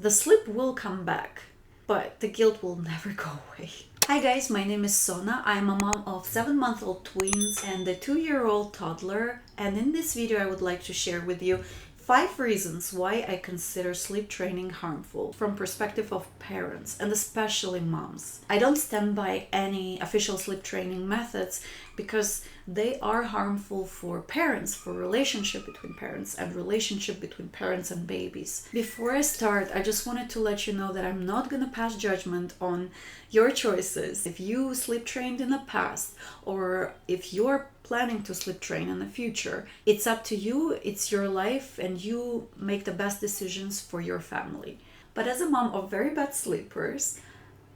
The sleep will come back, but the guilt will never go away. Hi guys, my name is Sona. I'm a mom of 7-month-old twins and a 2-year-old toddler, and in this video I would like to share with you 5 reasons why I consider sleep training harmful from perspective of parents and especially moms. I don't stand by any official sleep training methods because they are harmful for parents, for relationship between parents and relationship between parents and babies. Before I start, I just wanted to let you know that I'm not gonna pass judgment on your choices. If you sleep trained in the past or if you're planning to sleep train in the future, it's up to you, it's your life, and you make the best decisions for your family. But as a mom of very bad sleepers,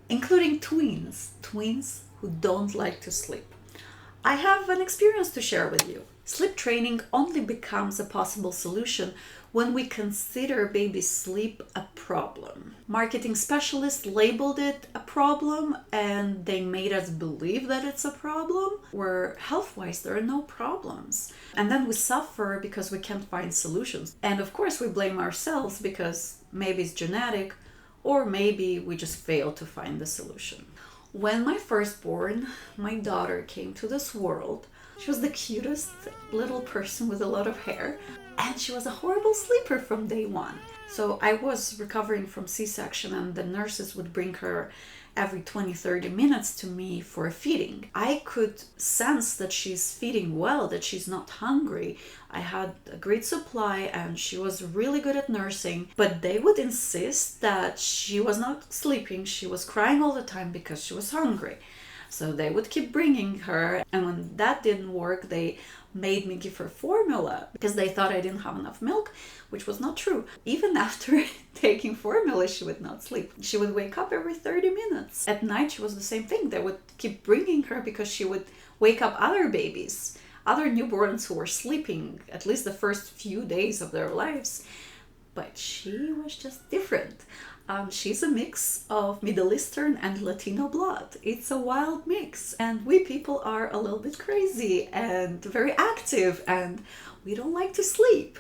including twins who don't like to sleep, I have an experience to share with you. Sleep training only becomes a possible solution when we consider baby sleep a problem. Marketing specialists labeled it a problem and they made us believe that it's a problem, where health-wise there are no problems. And then we suffer because we can't find solutions. And of course we blame ourselves because maybe it's genetic or maybe we just failed to find the solution. When my firstborn, my daughter, came to this world, she was the cutest little person with a lot of hair, and she was a horrible sleeper from day one. So I was recovering from C-section and the nurses would bring her every 20-30 minutes to me for a feeding. I could sense that she's feeding well, that she's not hungry. I had a great supply and she was really good at nursing, but they would insist that she was not sleeping. She was crying all the time because she was hungry. So they would keep bringing her, and when that didn't work, they made me give her formula because they thought I didn't have enough milk, which was not true. Even after taking formula, she would not sleep. She would wake up every 30 minutes. At night, she was the same thing. They would keep bringing her because she would wake up other babies, other newborns who were sleeping at least the first few days of their lives. But she was just different. She's a mix of Middle Eastern and Latino blood. It's a wild mix, and we people are a little bit crazy and very active, and we don't like to sleep.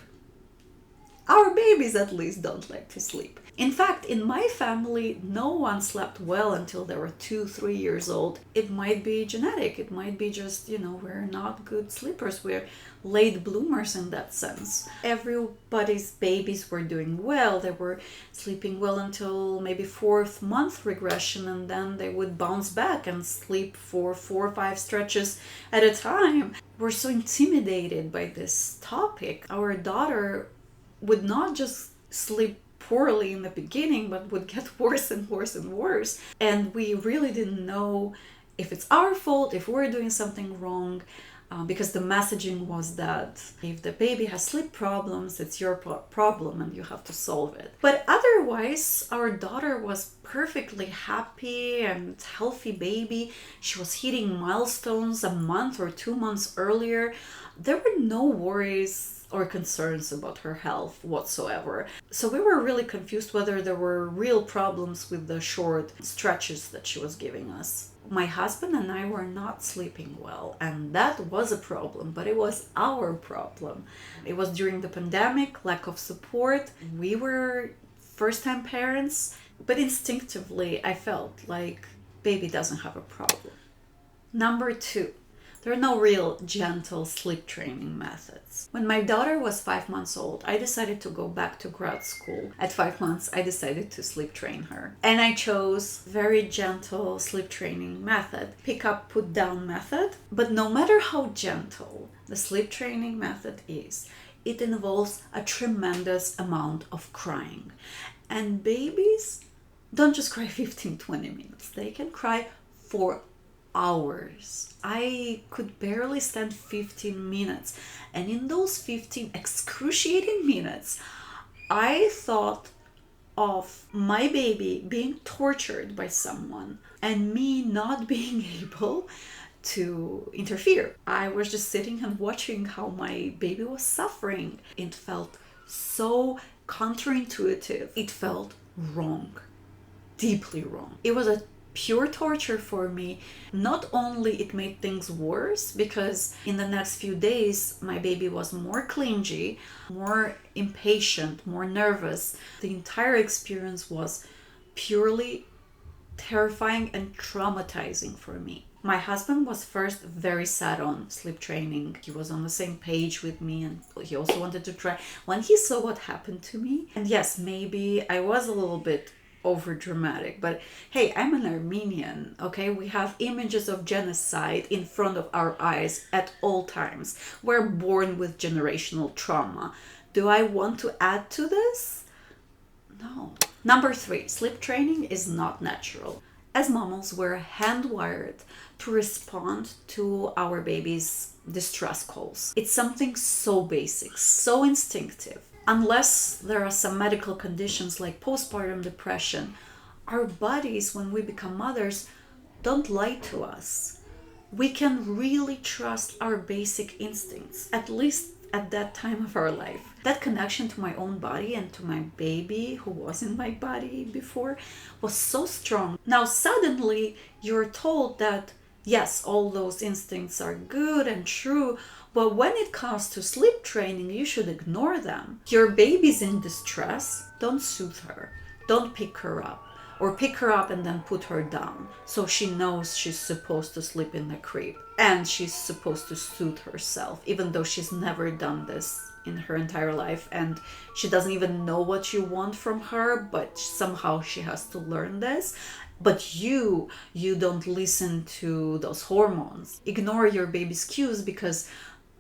Our babies at least don't like to sleep. In fact, in my family, no one slept well until they were 2-3 years old. It might be genetic. It might be just, we're not good sleepers. We're late bloomers in that sense. Everybody's babies were doing well. They were sleeping well until maybe 4th month regression, and then they would bounce back and sleep for 4 or 5 stretches at a time. We're so intimidated by this topic. Our daughter would not just sleep poorly in the beginning, but would get worse and worse and worse. And we really didn't know if it's our fault, if we're doing something wrong, because the messaging was that if the baby has sleep problems, it's your problem and you have to solve it. But otherwise, our daughter was perfectly happy and healthy baby. She was hitting milestones a month or 2 months earlier. There were no worries or concerns about her health whatsoever. So we were really confused whether there were real problems with the short stretches that she was giving us. My husband and I were not sleeping well, and that was a problem, but it was our problem. It was during the pandemic, lack of support. We were first-time parents, but instinctively I felt like baby doesn't have a problem. Number 2. There are no real gentle sleep training methods. When my daughter was 5 months old, I decided to go back to grad school. At 5 months, I decided to sleep train her. And I chose very gentle sleep training method, pick up, put down method. But no matter how gentle the sleep training method is, it involves a tremendous amount of crying. And babies don't just cry 15-20 minutes. They can cry for hours. I could barely stand 15 minutes, and in those 15 excruciating minutes I thought of my baby being tortured by someone and me not being able to interfere. I was just sitting and watching how my baby was suffering. It felt so counterintuitive. It felt wrong, deeply wrong. It was a pure torture for me. Not only it made things worse, because in the next few days my baby was more clingy, more impatient, more nervous. The entire experience was purely terrifying and traumatizing for me. My husband was first very sad on sleep training. He was on the same page with me and he also wanted to try. When he saw what happened to me, and yes, maybe I was a little bit over dramatic, but hey, I'm an Armenian, okay? We have images of genocide in front of our eyes at all times. We're born with generational trauma. Do I want to add to this? No. Number 3, sleep training is not natural. As mammals, we're hand-wired to respond to our baby's distress calls. It's something so basic, so instinctive. Unless there are some medical conditions like postpartum depression, our bodies, when we become mothers, don't lie to us. We can really trust our basic instincts, at least at that time of our life. That connection to my own body and to my baby, who was in my body before, was so strong. Now suddenly you're told that yes, all those instincts are good and true, but when it comes to sleep training, you should ignore them. Your baby's in distress, don't soothe her, don't pick her up, or pick her up and then put her down so she knows she's supposed to sleep in the crib and she's supposed to soothe herself, even though she's never done this in her entire life and she doesn't even know what you want from her, but somehow she has to learn this. But you don't listen to those hormones. Ignore your baby's cues because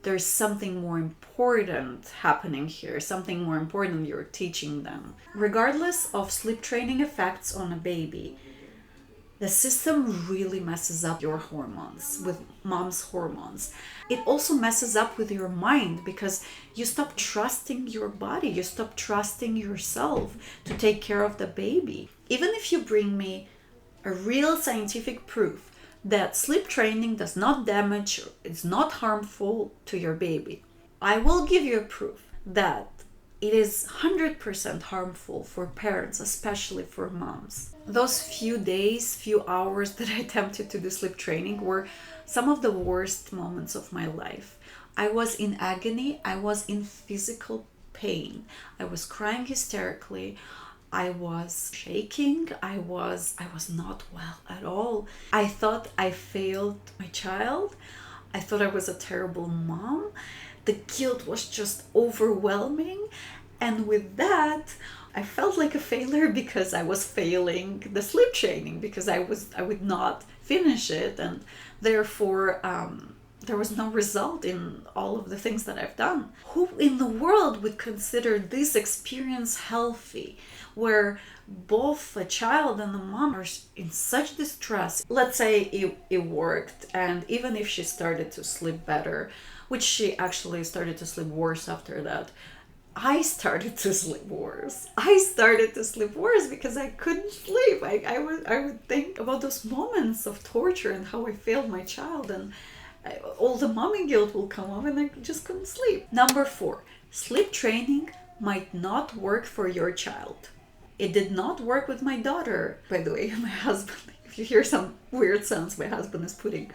there's something more important happening here, something more important you're teaching them. Regardless of sleep training effects on a baby, the system really messes up your hormones, with mom's hormones. It also messes up with your mind because you stop trusting your body, you stop trusting yourself to take care of the baby. Even if you bring me a real scientific proof that sleep training does not damage, it's not harmful to your baby, I will give you a proof that it is 100% harmful for parents, especially for moms. Those few days, few hours that I attempted to do sleep training were some of the worst moments of my life. I was in agony, I was in physical pain, I was crying hysterically, I was shaking, I was not well at all. I thought I failed my child. I thought I was a terrible mom. The guilt was just overwhelming. And with that, I felt like a failure because I was failing the sleep training, because I would not finish it, and therefore there was no result in all of the things that I've done. Who in the world would consider this experience healthy, where both a child and the mom are in such distress? Let's say it worked, and even if she started to sleep better, which she actually started to sleep worse after that, I started to sleep worse. I started to sleep worse because I couldn't sleep. I would think about those moments of torture and how I failed my child, and all the mommy guilt will come up and I just couldn't sleep. Number 4, sleep training might not work for your child. It did not work with my daughter, by the way. My husband, if you hear some weird sounds, my husband is putting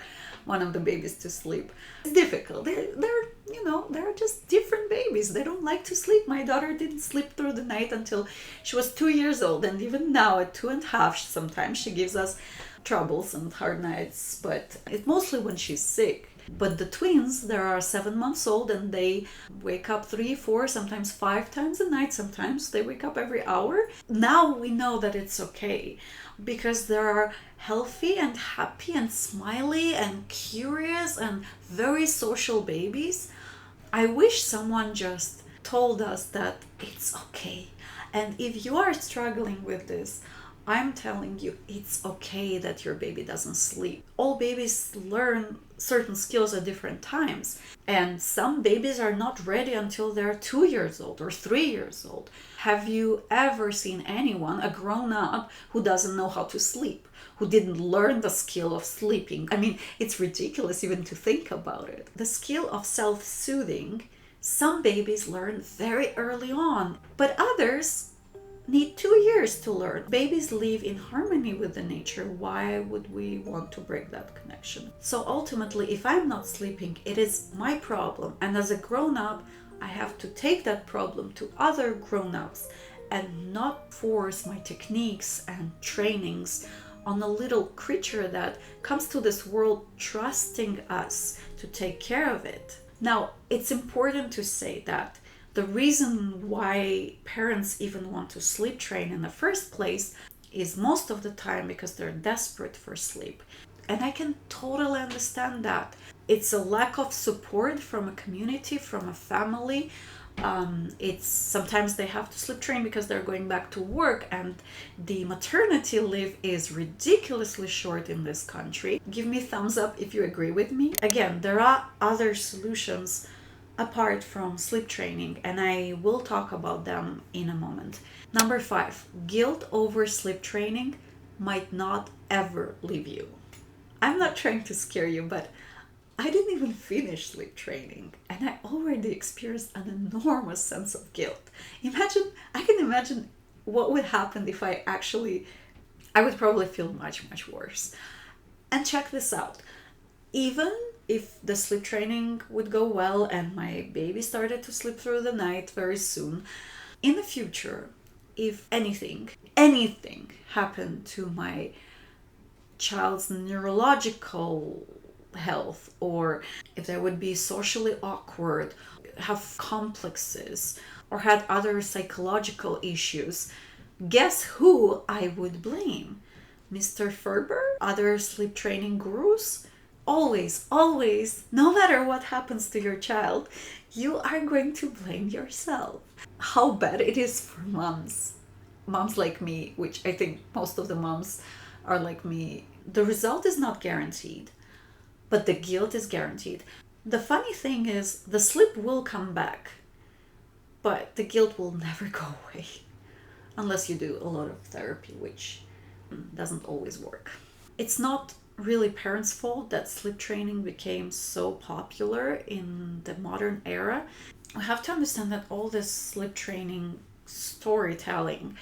one of the babies to sleep. It's difficult. They're just different babies. They don't like to sleep. My daughter didn't sleep through the night until she was 2 years old, and even now at 2.5, sometimes she gives us troubles and hard nights, but it's mostly when she's sick. But the twins, they are 7 months old and they wake up 3, 4, sometimes 5 times a night. Sometimes they wake up every hour. Now we know that it's okay because they are healthy and happy and smiley and curious and very social babies. I wish someone just told us that it's okay. And if you are struggling with this, I'm telling you, it's okay that your baby doesn't sleep. All babies learn certain skills at different times. And some babies are not ready until they're 2 years old or 3 years old. Have you ever seen anyone, a grown-up, who doesn't know how to sleep? Who didn't learn the skill of sleeping? I mean, it's ridiculous even to think about it. The skill of self-soothing, some babies learn very early on, but others need 2 years to learn. Babies live in harmony with the nature. Why would we want to break that connection? So ultimately, if I'm not sleeping, it is my problem. And as a grown-up, I have to take that problem to other grown-ups and not force my techniques and trainings on a little creature that comes to this world trusting us to take care of it. Now, it's important to say that the reason why parents even want to sleep train in the first place is most of the time because they're desperate for sleep. And I can totally understand that. It's a lack of support from a community, from a family. It's sometimes they have to sleep train because they're going back to work, and the maternity leave is ridiculously short in this country. Give me a thumbs up if you agree with me. Again, there are other solutions apart from sleep training, and I will talk about them in a moment. Number 5, guilt over sleep training might not ever leave you. I'm not trying to scare you, but I didn't even finish sleep training, and I already experienced an enormous sense of guilt. I can imagine what would happen if I would probably feel much, much worse. And check this out. Even if the sleep training would go well and my baby started to sleep through the night very soon, in the future, if anything happened to my child's neurological health, or if they would be socially awkward, have complexes, or had other psychological issues, guess who I would blame? Mr. Ferber? Other sleep training gurus? Always, no matter what happens to your child, you are going to blame yourself. How bad it is for moms like me, which I think most of the moms are like me. The result is not guaranteed, but the guilt is guaranteed. The funny thing is, the sleep will come back, but the guilt will never go away unless you do a lot of therapy, which doesn't always work. It's not really parents' fault that sleep training became so popular in the modern era. We have to understand that all this sleep training storytelling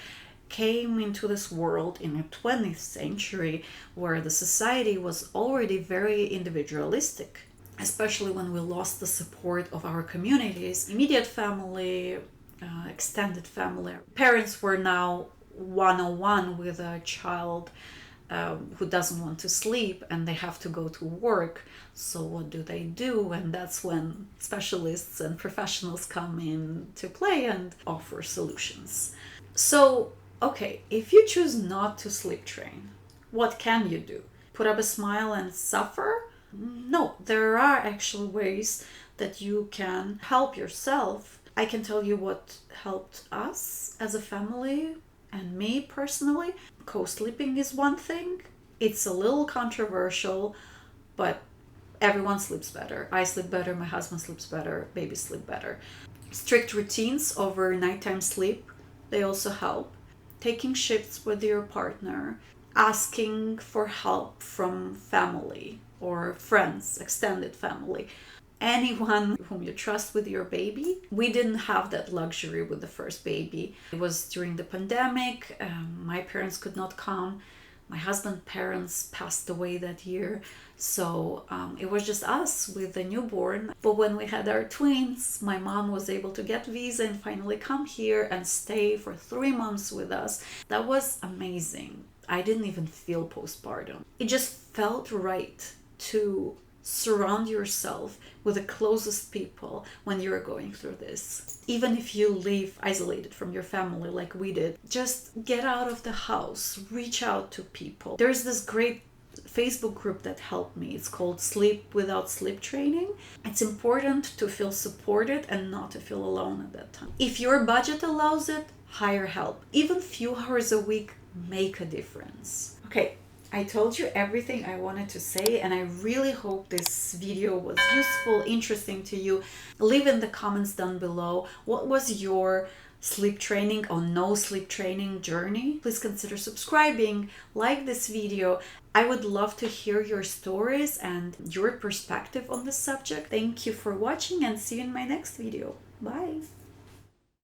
came into this world in the 20th century, where the society was already very individualistic, especially when we lost the support of our communities, immediate family, extended family. Parents were now one-on-one with a child who doesn't want to sleep, and they have to go to work. So what do? And that's when specialists and professionals come in to play and offer solutions. So, okay, if you choose not to sleep train, what can you do? Put up a smile and suffer? No, there are actually ways that you can help yourself. I can tell you what helped us as a family and me personally. Co-sleeping is one thing. It's a little controversial, but everyone sleeps better. I sleep better, my husband sleeps better, babies sleep better. Strict routines over nighttime sleep, they also help. Taking shifts with your partner, asking for help from family or friends, extended family, anyone whom you trust with your baby. We didn't have that luxury with the first baby. It was during the pandemic. My parents could not come. My husband's parents passed away that year. So it was just us with the newborn. But when we had our twins, my mom was able to get visa and finally come here and stay for 3 months with us. That was amazing. I didn't even feel postpartum. It just felt right to surround yourself with the closest people when you're going through this. Even if you live isolated from your family like we did, just get out of the house, reach out to people. There's this great Facebook group that helped me. It's called Sleep Without Sleep Training. It's important to feel supported and not to feel alone at that time. If your budget allows it, hire help. Even few hours a week make a difference. Okay, I told you everything I wanted to say, and I really hope this video was useful, interesting to you. Leave in the comments down below, what was your sleep training or no sleep training journey? Please consider subscribing, like this video. I would love to hear your stories and your perspective on this subject. Thank you for watching, and see you in my next video. Bye!